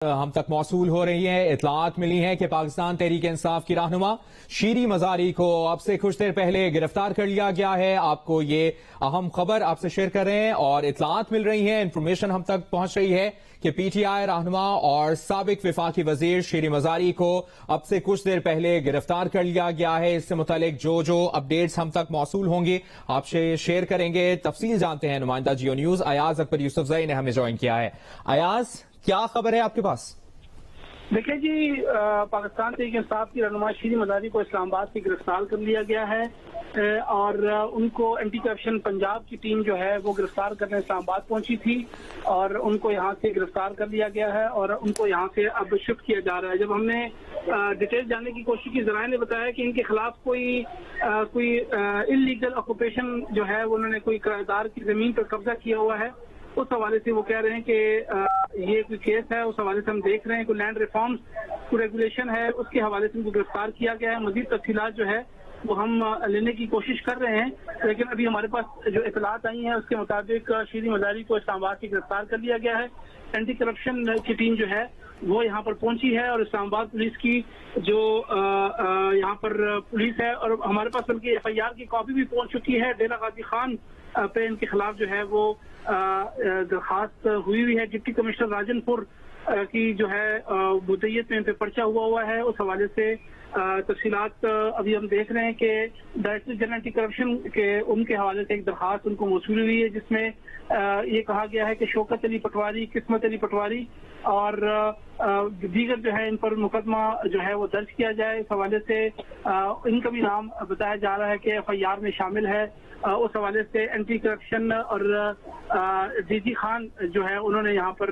हम तक मौसूल हो रही है। इतलात मिली है कि पाकिस्तान तहरीक इंसाफ की रहनुमा शीरी मजारी को अब से कुछ देर पहले गिरफ्तार कर लिया गया है। आपको ये अहम खबर आपसे शेयर कर रहे हैं और इतलात मिल रही है, इंफॉर्मेशन हम तक पहुंच रही है कि पीटीआई रहनुमा और साबिक विफाकी वजीर शीरी मजारी को अब से कुछ देर पहले गिरफ्तार कर लिया गया है। इससे मुतालिक जो अपडेट्स हम तक मौसूल होंगे आपसे शेयर करेंगे। तफसील जानते हैं नुमाइंदा जियो न्यूज अयाज अकबर यूसुफजई ने हमें ज्वाइन किया है। अयाज, क्या खबर है आपके पास? देखिए जी, पाकिस्तान तहरीक इंसाफ की रहनुमा शीरी मजारी को इस्लामाबाद से गिरफ्तार कर लिया गया है और उनको एंटी करप्शन पंजाब की टीम जो है वो गिरफ्तार करने इस्लामाबाद पहुंची थी और उनको यहाँ से गिरफ्तार कर लिया गया है और उनको यहाँ से अब शिफ्ट किया जा रहा है। जब हमने डिटेल जानने की कोशिश की, जराये ने बताया कि इनके खिलाफ कोई इलीगल ऑक्यूपेशन जो है उन्होंने कोई किराएदार की जमीन पर कब्जा किया हुआ है। उस हवाले से वो कह रहे हैं कि ये कोई केस है, उस हवाले से हम देख रहे हैं कोई लैंड रिफॉर्म्स कोई रेगुलेशन है, उसके हवाले से उनको गिरफ्तार किया गया है। मजीद तफसीलात जो है वो हम लेने की कोशिश कर रहे हैं, लेकिन अभी हमारे पास जो इतलात आई हैं उसके मुताबिक शीरी मजारी को इस्लामाबाद से गिरफ्तार कर लिया गया है। एंटी करप्शन की टीम जो है वो यहाँ पर पहुंची है और इस्लामाबाद पुलिस की जो यहाँ पर पुलिस है और हमारे पास बल्कि FIR की कॉपी भी पहुंच चुकी है। डेरा गाजी खान पे इनके खिलाफ जो है वो दरखास्त हुई है। डिप्टी कमिश्नर राजनपुर की जो है मुद्दईयत में इन पे पर्चा हुआ है। उस हवाले से तफसीलात अभी हम देख रहे हैं कि डायरेक्टर जनरल एंटी करप्शन के उनके हवाले से एक दरखास्त उनको मौसूल हुई है, जिसमें ये कहा गया है कि शौकत अली पटवारी, किस्मत अली पटवारी और दीगर जो है इन पर मुकदमा जो है वो दर्ज किया जाए। इस हवाले से इनका भी नाम बताया जा रहा है कि FIR में शामिल है। उस हवाले से एंटी करप्शन और DG खान जो है उन्होंने यहाँ पर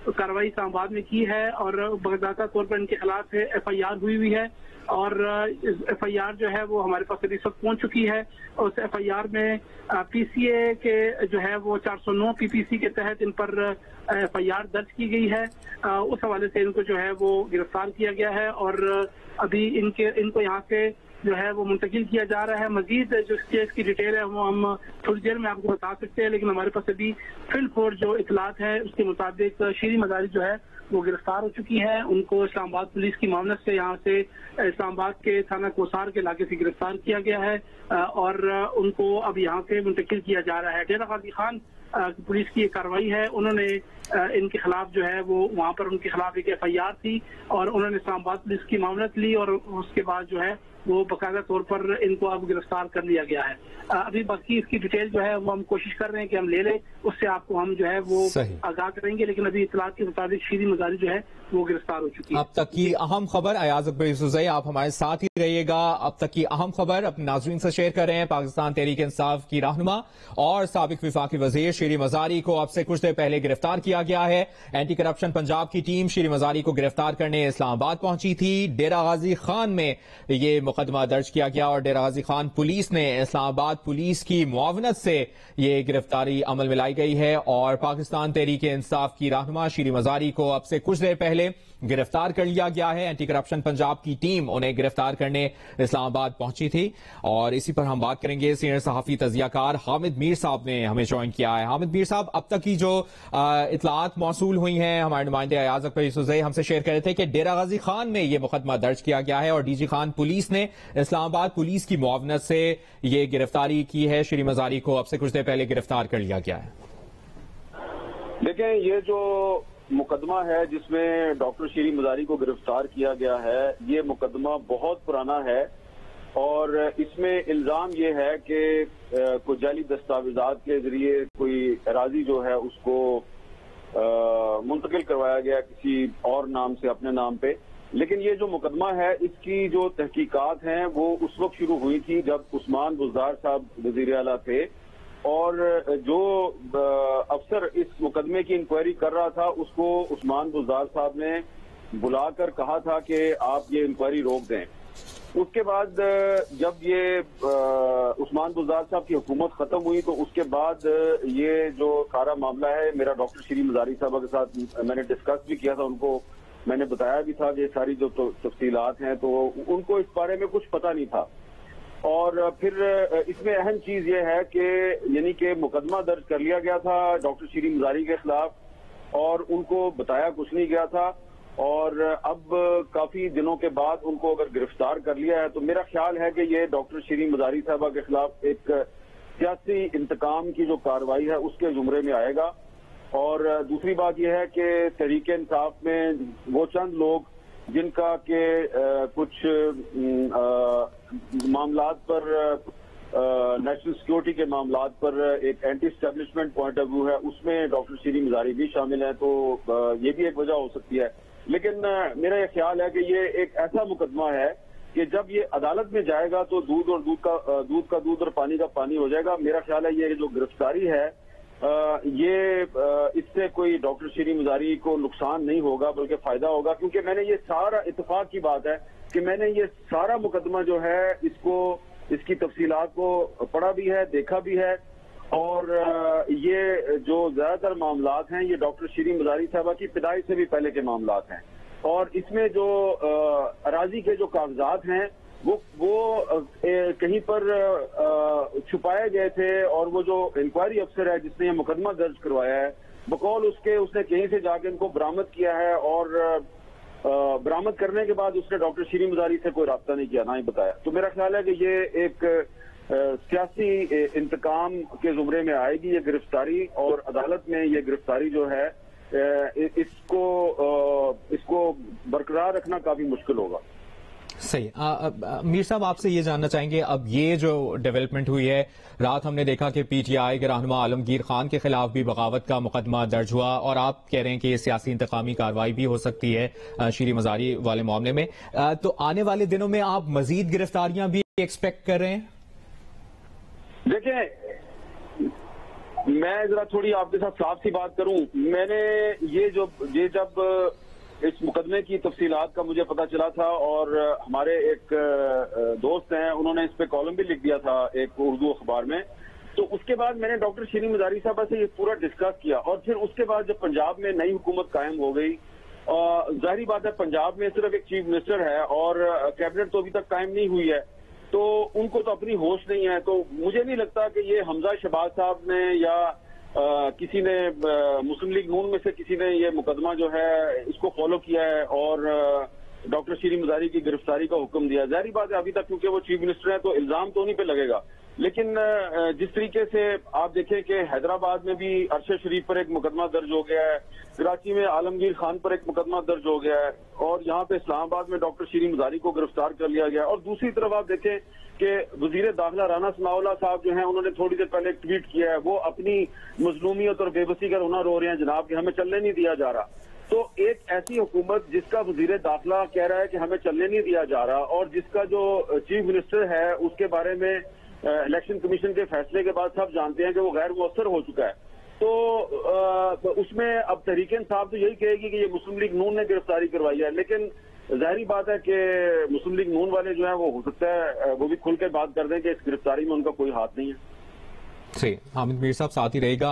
कार्रवाई इस्लामाबाद में की है और बाकायदा तौर पर इनके खिलाफ FIR हुई है और FIR जो है वो हमारे पास अभी वक्त पहुंच चुकी है। उस FIR में PCA के जो है वो 409 PPC के तहत इन पर FIR दर्ज की गई है। उस हवाले से इनको जो है वो गिरफ्तार किया गया है और अभी इनको यहाँ से जो है वो मुंतकिल किया जा रहा है। मजीद जो केस की डिटेल है वो हम थोड़ी देर में आपको बता सकते हैं, लेकिन हमारे पास अभी फिलहाल जो इतलात है उसके मुताबिक शीरी मजारी जो है वो गिरफ्तार हो चुकी है। उनको इस्लामाबाद पुलिस की मामलत से यहाँ से इस्लामाबाद के थाना कोसार के इलाके से गिरफ्तार किया गया है और उनको अब यहाँ से मुंतकिल किया जा रहा है। डेरा गाजी खान पुलिस की कार्रवाई है, उन्होंने इनके खिलाफ जो है वो वहाँ पर उनके खिलाफ एक FIR थी और उन्होंने इस्लामाबाद पुलिस की मामलत ली और उसके बाद जो है वो बाकायदा तौर पर इनको अब गिरफ्तार कर लिया गया है। अभी बाकी इसकी डिटेल जो है वो हम कोशिश कर रहे हैं कि हम ले लें, उससे आपको हम जो है वो आगाह करेंगे, लेकिन अभी इतलात के मुताबिक शीरी मजारी जो है वो गिरफ्तार हो चुकी है। अब तक की अहम खबर, अयाज अकबर यूसुफजई आप हमारे साथ ही रहिएगा। अब तक की अहम खबर अपने नाज़रीन से शेयर कर रहे हैं। पाकिस्तान तहरीक इंसाफ की रहनुमा और साबिक विफाकी वजीर शीरी मजारी को अब से कुछ देर पहले गिरफ्तार किया गया है। एंटी करप्शन पंजाब की टीम शीरी मजारी को गिरफ्तार करने इस्लामाबाद पहुंची थी। डेरा गाजी खान में ये मुकदमा दर्ज किया गया और डेरा गाजी खान पुलिस ने इस्लामाबाद पुलिस की मुआवनत से ये गिरफ्तारी अमल में लाई गई है और पाकिस्तान तहरीक इंसाफ की रहनुमा शीरी मजारी को अब से कुछ देर पहले गिरफ्तार कर लिया गया है। एंटी करप्शन पंजाब की टीम उन्हें गिरफ्तार करने इस्लामाबाद पहुंची थी और इसी पर हम बात करेंगे। सीनियर सहाफी तजियाकार हामिद मीर साहब ने हमें ज्वाइन किया है। हामिद मीर साहब, अब तक की जो इतलात मौसूल हुई हैं, हमारे नुमाइंदे अयाज अकबर यूसुफजई हमसे शेयर कर रहे थे कि डेरा गाजी खान में ये मुकदमा दर्ज किया गया है और DG खान पुलिस ने इस्लामाबाद पुलिस की मुआवनत से ये गिरफ्तारी की है। शीरी मजारी को अब से कुछ देर पहले गिरफ्तार कर लिया गया है। देखें, ये जो मुकदमा है जिसमें डॉक्टर शीरी मजारी को गिरफ्तार किया गया है, ये मुकदमा बहुत पुराना है और इसमें इल्जाम ये है कि कोई जाली दस्तावेजात के जरिए कोई अराजी जो है उसको मुंतकिल करवाया गया किसी और नाम से अपने नाम पे। लेकिन ये जो मुकदमा है इसकी जो तहकीकात हैं वो उस वक्त शुरू हुई थी जब उस्मान बुज़दार साहब वज़ीर आला थे और जो अफसर इस मुकदमे की इंक्वायरी कर रहा था उसको उस्मान बुज़दार साहब ने बुलाकर कहा था कि आप ये इंक्वायरी रोक दें। उसके बाद जब ये उस्मान बुज़दार साहब की हुकूमत खत्म हुई तो उसके बाद ये जो सारा मामला है मेरा डॉक्टर शीरी मजारी साहब के साथ मैंने डिस्कस भी किया था, उनको मैंने बताया भी था कि सारी जो तफसीलात हैं तो उनको इस बारे में कुछ पता नहीं था। और फिर इसमें अहम चीज ये है कि यानी कि मुकदमा दर्ज कर लिया गया था डॉक्टर शीरी मजारी के खिलाफ और उनको बताया कुछ नहीं गया था और अब काफी दिनों के बाद उनको अगर गिरफ्तार कर लिया है तो मेरा ख्याल है कि ये डॉक्टर शीरीन मजारी साहबा के खिलाफ एक सियासी इंतकाम की जो कार्रवाई है उसके जुमरे में आएगा। और दूसरी बात यह है कि तहरीक इंसाफ में वो चंद लोग जिनका के कुछ मामलात पर नेशनल सिक्योरिटी के मामलात पर एक anti establishment point of view है, उसमें डॉक्टर शीरीन मजारी भी शामिल है, तो ये भी एक वजह हो सकती है। लेकिन मेरा यह ख्याल है कि ये एक ऐसा मुकदमा है कि जब ये अदालत में जाएगा तो दूध का दूध और पानी का पानी हो जाएगा। मेरा ख्याल है ये जो गिरफ्तारी है ये इससे कोई डॉक्टर शीरीन मजारी को नुकसान नहीं होगा बल्कि फायदा होगा, क्योंकि मैंने ये सारा इत्तेफाक की बात है कि मैंने ये सारा मुकदमा जो है इसकी तफसीलात को पढ़ा भी है, देखा भी है, और ये जो ज्यादातर मामलात हैं ये डॉक्टर शीरीन मजारी साहबा की पिदाई से भी पहले के मामलात हैं। और इसमें जो अराजी के जो कागजात हैं वो कहीं पर छुपाए गए थे, और वो जो इंक्वायरी अफसर है जिसने ये मुकदमा दर्ज करवाया है बकौल उसके उसने कहीं से जाके इनको बरामद किया है, और बरामद करने के बाद उसने डॉक्टर शीरीन मजारी से कोई राब्ता नहीं किया, ना ही बताया। तो मेरा ख्याल है कि ये एक सियासी इंतकाम के जुमरे में आएगी ये गिरफ्तारी, और अदालत में ये गिरफ्तारी जो है इसको बरकरार रखना काफी मुश्किल होगा। सही। मीर साहब, आपसे ये जानना चाहेंगे, अब ये जो डेवलपमेंट हुई है, रात हमने देखा कि पीटीआई के रहनुमा आलमगीर खान के खिलाफ भी बगावत का मुकदमा दर्ज हुआ, और आप कह रहे हैं कि ये सियासी इंतकामी कार्रवाई भी हो सकती है शीरीन मजारी वाले मामले में, तो आने वाले दिनों में आप मजीद गिरफ्तारियां भी एक्सपेक्ट कर रहे हैं? देखिए, मैं जरा थोड़ी आपके साथ साफ सी बात करूं, मैंने जब इस मुकदमे की तफसीलात का मुझे पता चला था, और हमारे एक दोस्त हैं उन्होंने इस पे कॉलम भी लिख दिया था एक उर्दू अखबार में, तो उसके बाद मैंने डॉक्टर शीरीन मजारी साहबा से ये पूरा डिस्कस किया। और फिर उसके बाद जब पंजाब में नई हुकूमत कायम हो गई, जाहिर बात है पंजाब में सिर्फ एक चीफ मिनिस्टर है और कैबिनेट तो अभी तक कायम नहीं हुई है, तो उनको तो अपनी होश नहीं है। तो मुझे नहीं लगता कि ये हमजा शहबाज साहब ने या किसी ने मुस्लिम लीग नून में से किसी ने ये मुकदमा जो है इसको फॉलो किया है और डॉक्टर शीरीन मजारी की गिरफ्तारी का हुक्म दिया। जाहिर बात है अभी तक क्योंकि वो चीफ मिनिस्टर है तो इल्जाम तो उन्हीं पे लगेगा, लेकिन जिस तरीके से आप देखें कि हैदराबाद में भी अरशद शरीफ पर एक मुकदमा दर्ज हो गया है, कराची में आलमगीर खान पर एक मुकदमा दर्ज हो गया है, और यहाँ पे इस्लामाबाद में डॉक्टर शीरीन मजारी को गिरफ्तार कर लिया गया। और दूसरी तरफ आप देखें कि वजीर दाखिला राना सनाउल्लाह साहब जो हैं उन्होंने थोड़ी देर पहले एक ट्वीट किया है, वो अपनी मजलूमियत और बेबसी का रोना रो रहे हैं जनाब कि हमें चलने नहीं दिया जा रहा। तो एक ऐसी हुकूमत जिसका वजीर दाखिला कह रहा है कि हमें चलने नहीं दिया जा रहा, और जिसका जो चीफ मिनिस्टर है उसके बारे में इलेक्शन कमीशन के फैसले के बाद सब जानते हैं कि वो गैर मुअस्सर हो चुका है, तो उसमें अब तहरीक इंसाफ तो यही कहेगी कि ये मुस्लिम लीग नून ने गिरफ्तारी करवाई है। लेकिन जाहिर बात है कि मुस्लिम लीग नून वाले जो है वो हो सकता है वो भी खुल के बात कर दें कि इस गिरफ्तारी में उनका कोई हाथ नहीं है। हामिद मीर साहब साथ ही रहेगा।